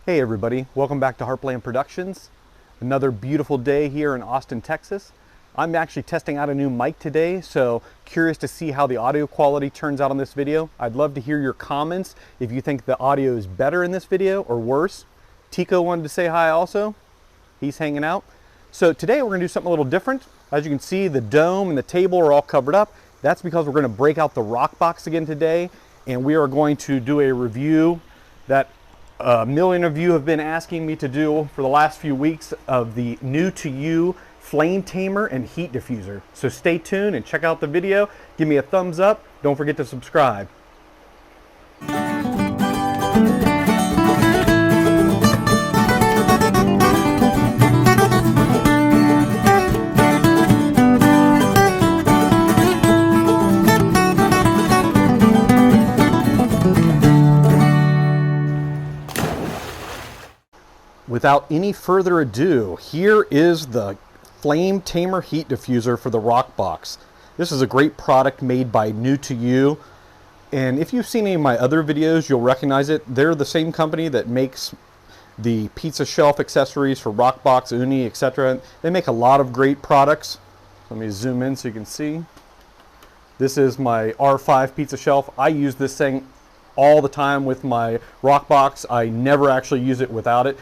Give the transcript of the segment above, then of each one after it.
Hey everybody, welcome back to Heartland Productions. Another beautiful day here in Austin, Texas. I'm actually testing out a new mic today, so curious to see how the audio quality turns out on this video. I'd love to hear your comments if you think the audio is better in this video or worse. Tico wanted to say hi also. He's hanging out. So today we're gonna do something a little different. As you can see, the dome and the table are all covered up. That's because we're gonna break out the Roccbox again today, and we are going to do a review that a million of you have been asking me to do for the last few weeks of the NU2U flame tamer and heat diffuser. So stay tuned and check out the video. Give me a thumbs up. Don't forget to subscribe. Without any further ado, here is the Flame Tamer Heat Diffuser for the Roccbox. This is a great product made by NU2U, and if you've seen any of my other videos, you'll recognize it. They're the same company that makes the pizza shelf accessories for Roccbox, Uni, etc. They make a lot of great products. Let me zoom in so you can see. This is my R5 pizza shelf. I use this thing all the time with my Roccbox. I never actually use it without it.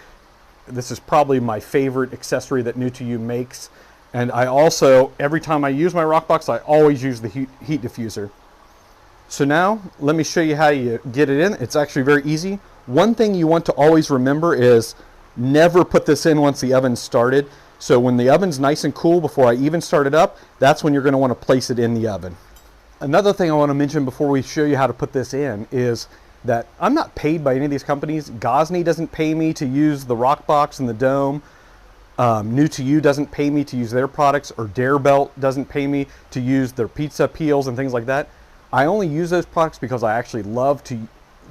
This is probably my favorite accessory that NU2U makes. And I also, every time I use my Roccbox, I always use the heat diffuser. So now, let me show you how you get it in. It's actually very easy. One thing you want to always remember is never put this in once the oven's started. So when the oven's nice and cool before I even start it up, that's when you're going to want to place it in the oven. Another thing I want to mention before we show you how to put this in is that I'm not paid by any of these companies. Gozney doesn't pay me to use the Roccbox and the dome. NU2U doesn't pay me to use their products, or Darebelt doesn't pay me to use their pizza peels and things like that. I only use those products because I actually love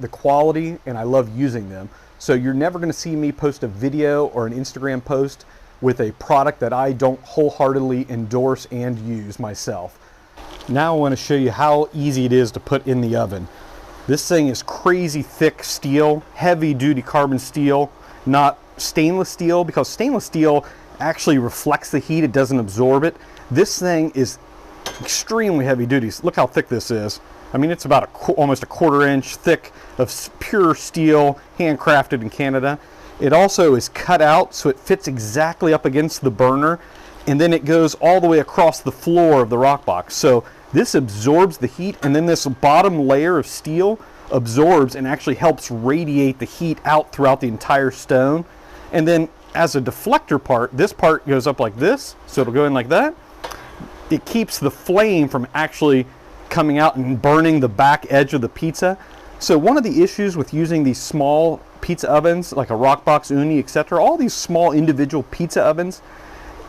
the quality and I love using them. So you're never going to see me post a video or an Instagram post with a product that I don't wholeheartedly endorse and use myself. Now I want to show you how easy it is to put in the oven. This thing is crazy thick steel, heavy duty carbon steel, not stainless steel, because stainless steel actually reflects the heat, it doesn't absorb it. This thing is extremely heavy duty. Look how thick this is. I mean, it's about almost a quarter-inch thick of pure steel, handcrafted in Canada. It also is cut out so it fits exactly up against the burner, and then it goes all the way across the floor of the Roccbox. So this absorbs the heat, and then this bottom layer of steel absorbs and actually helps radiate the heat out throughout the entire stone. And then as a deflector part, this part goes up like this, so it'll go in like that. It keeps the flame from actually coming out and burning the back edge of the pizza. So one of the issues with using these small pizza ovens, like a Roccbox, Uni, etc., all these small individual pizza ovens,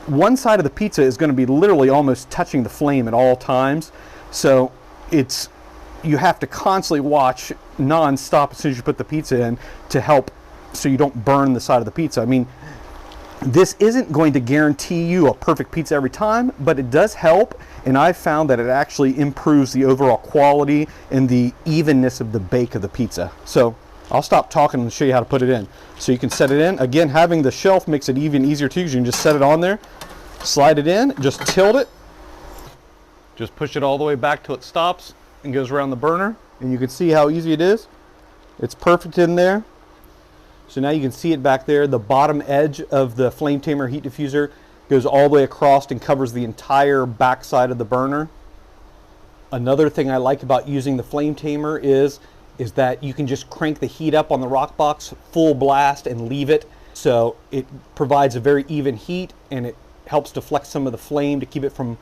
one side of the pizza is going to be literally almost touching the flame at all times. So you have to constantly watch non-stop as soon as you put the pizza in to help so you don't burn the side of the pizza. I mean, this isn't going to guarantee you a perfect pizza every time, but it does help, and I've found that it actually improves the overall quality and the evenness of the bake of the pizza. So I'll stop talking and show you how to put it in. So you can set it in. Again, having the shelf makes it even easier too, because you can just set it on there, slide it in, just tilt it, just push it all the way back till it stops and goes around the burner, and you can see how easy it is. It's perfect in there. So now you can see it back there. The bottom edge of the Flame Tamer heat diffuser goes all the way across and covers the entire back side of the burner. Another thing I like about using the Flame Tamer is that you can just crank the heat up on the Roccbox full blast and leave it. So it provides a very even heat, and it helps deflect some of the flame to keep it from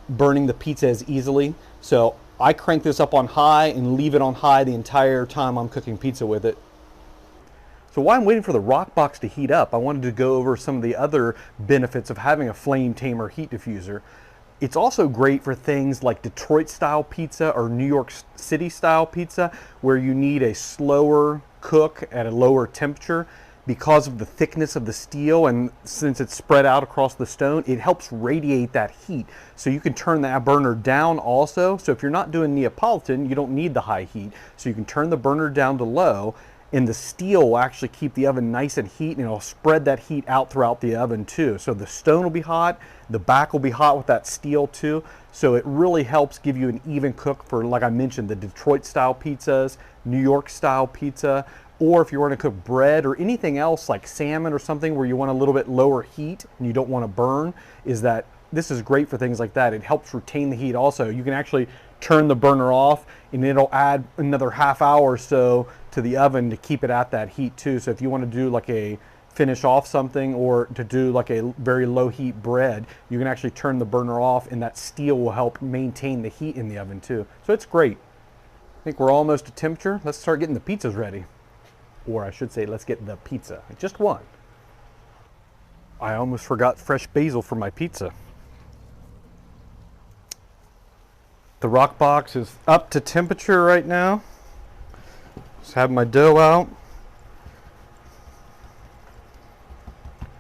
burning the pizza as easily. So I crank this up on high and leave it on high the entire time I'm cooking pizza with it. So while I'm waiting for the Roccbox to heat up, I wanted to go over some of the other benefits of having a Flame Tamer heat diffuser. It's also great for things like Detroit style pizza or New York City style pizza, where you need a slower cook at a lower temperature. Because of the thickness of the steel, and since it's spread out across the stone, it helps radiate that heat. So you can turn that burner down also. So if you're not doing Neapolitan, you don't need the high heat. So you can turn the burner down to low, and the steel will actually keep the oven nice and heat, and it'll spread that heat out throughout the oven too. So the stone will be hot, the back will be hot with that steel too. So it really helps give you an even cook for, like I mentioned, the Detroit style pizzas, New York style pizza, or if you want to cook bread or anything else like salmon or something where you want a little bit lower heat and you don't want to burn, is that this is great for things like that. It helps retain the heat also. You can actually turn the burner off and it'll add another half hour or so to the oven to keep it at that heat too. So if you want to do like a finish off something or to do like a very low heat bread, you can actually turn the burner off and that steel will help maintain the heat in the oven too. So it's great. I think we're almost to temperature. Let's start getting the pizzas ready. Or I should say, let's get the pizza. Just one. I almost forgot fresh basil for my pizza. The Roccbox is up to temperature right now. Just have my dough out.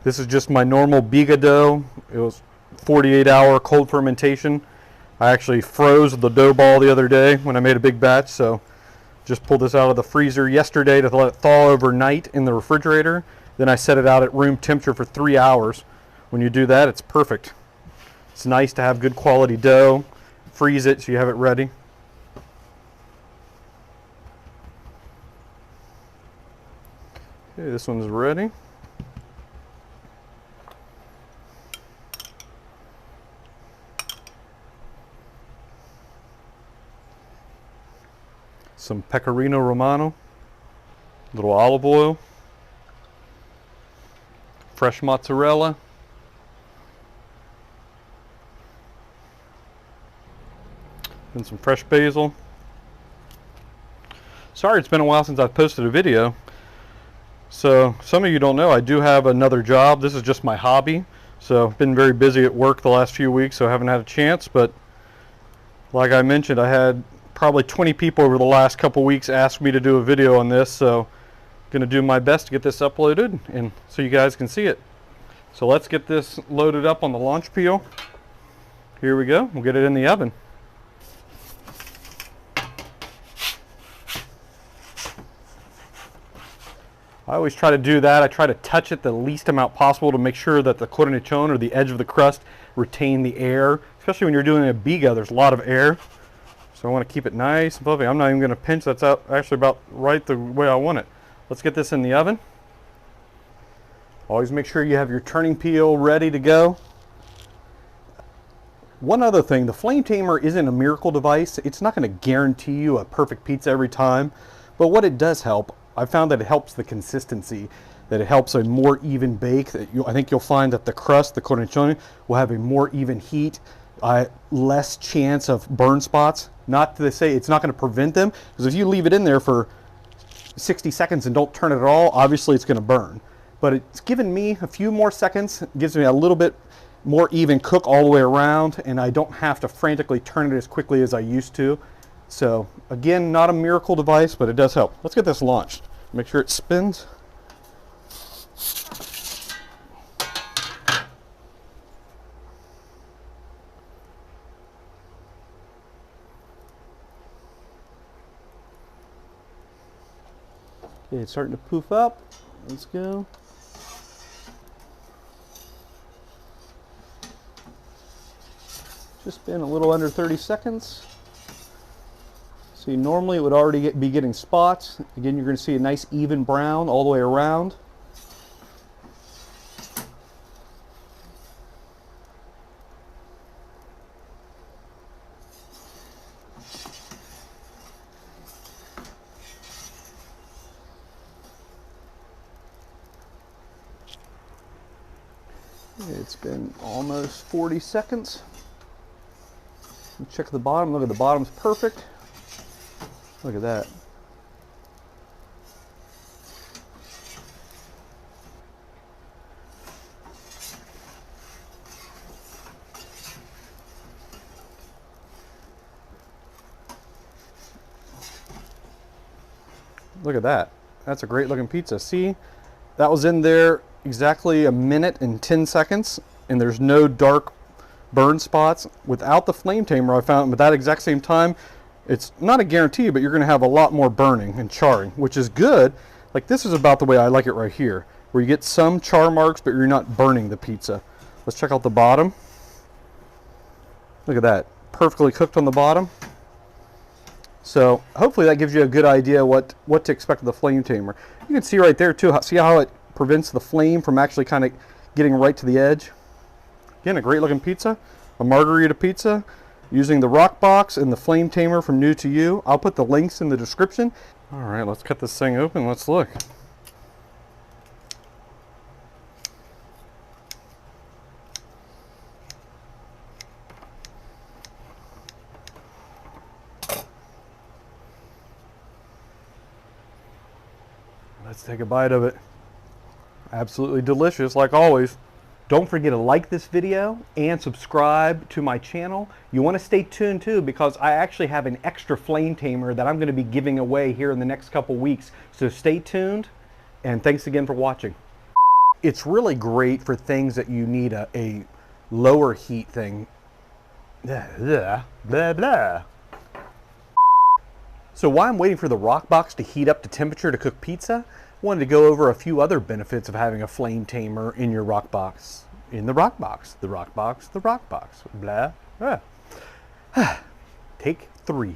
This is just my normal biga dough. It was 48-hour cold fermentation. I actually froze the dough ball the other day when I made a big batch, so just pulled this out of the freezer yesterday to let it thaw overnight in the refrigerator. Then I set it out at room temperature for 3 hours. When you do that, it's perfect. It's nice to have good quality dough. Freeze it so you have it ready. Okay, this one's ready. Some pecorino romano, a little olive oil, fresh mozzarella, and some fresh basil. Sorry it's been a while since I've posted a video. So some of you don't know, I do have another job. This is just my hobby. So I've been very busy at work the last few weeks, so I haven't had a chance. But like I mentioned, I had probably 20 people over the last couple weeks ask me to do a video on this, so I'm going to do my best to get this uploaded and so you guys can see it. So let's get this loaded up on the launch peel. Here we go. We'll get it in the oven. I always try to do that. I try to touch it the least amount possible to make sure that the cornicione or the edge of the crust retain the air, especially when you're doing a biga. There's a lot of air. So I want to keep it nice and fluffy. I'm not even going to pinch. That's out actually about right the way I want it. Let's get this in the oven. Always make sure you have your turning peel ready to go. One other thing, the Flame Tamer isn't a miracle device. It's not going to guarantee you a perfect pizza every time. But what it does help, I found that it helps the consistency, that it helps a more even bake. I think you'll find that the crust, the cornicione, will have a more even heat, less chance of burn spots. Not to say it's not going to prevent them, because if you leave it in there for 60 seconds and don't turn it at all, obviously it's going to burn. But it's given me a few more seconds, it gives me a little bit more even cook all the way around, and I don't have to frantically turn it as quickly as I used to. So again, not a miracle device, but it does help. Let's get this launched. Make sure it spins. Okay, it's starting to poof up. Let's go. Just been a little under 30 seconds. See, normally it would already be getting spots. Again, you're going to see a nice even brown all the way around. It's been almost 40 seconds. Check the bottom. Look at the bottom's perfect. Look at that. Look at that. That's a great looking pizza. See, that was in there exactly a minute and 10 seconds, and there's no dark burn spots. Without the Flame Tamer, I found at that exact same time, it's not a guarantee, but you're going to have a lot more burning and charring, which is good. Like this is about the way I like it right here, where you get some char marks, but you're not burning the pizza. Let's check out the bottom. Look at that, perfectly cooked on the bottom. So hopefully that gives you a good idea what to expect with the flame tamer. You can see right there too, see how it prevents the flame from actually kind of getting right to the edge. Again, a great looking pizza, a margarita pizza, using the Roccbox and the flame tamer from NU2U. I'll put the links in the description. All right, let's cut this thing open, let's look. Let's take a bite of it. Absolutely delicious, like always. Don't forget to like this video and subscribe to my channel. You want to stay tuned too, because I actually have an extra flame tamer that I'm going to be giving away here in the next couple weeks. So stay tuned, and thanks again for watching. It's really great for things that you need a lower heat thing. Blah, blah, blah. So while I'm waiting for the Roccbox to heat up to temperature to cook pizza, I wanted to go over a few other benefits of having a flame tamer in your Roccbox. In the Roccbox, the Roccbox, the Roccbox. Blah, blah. Take 3.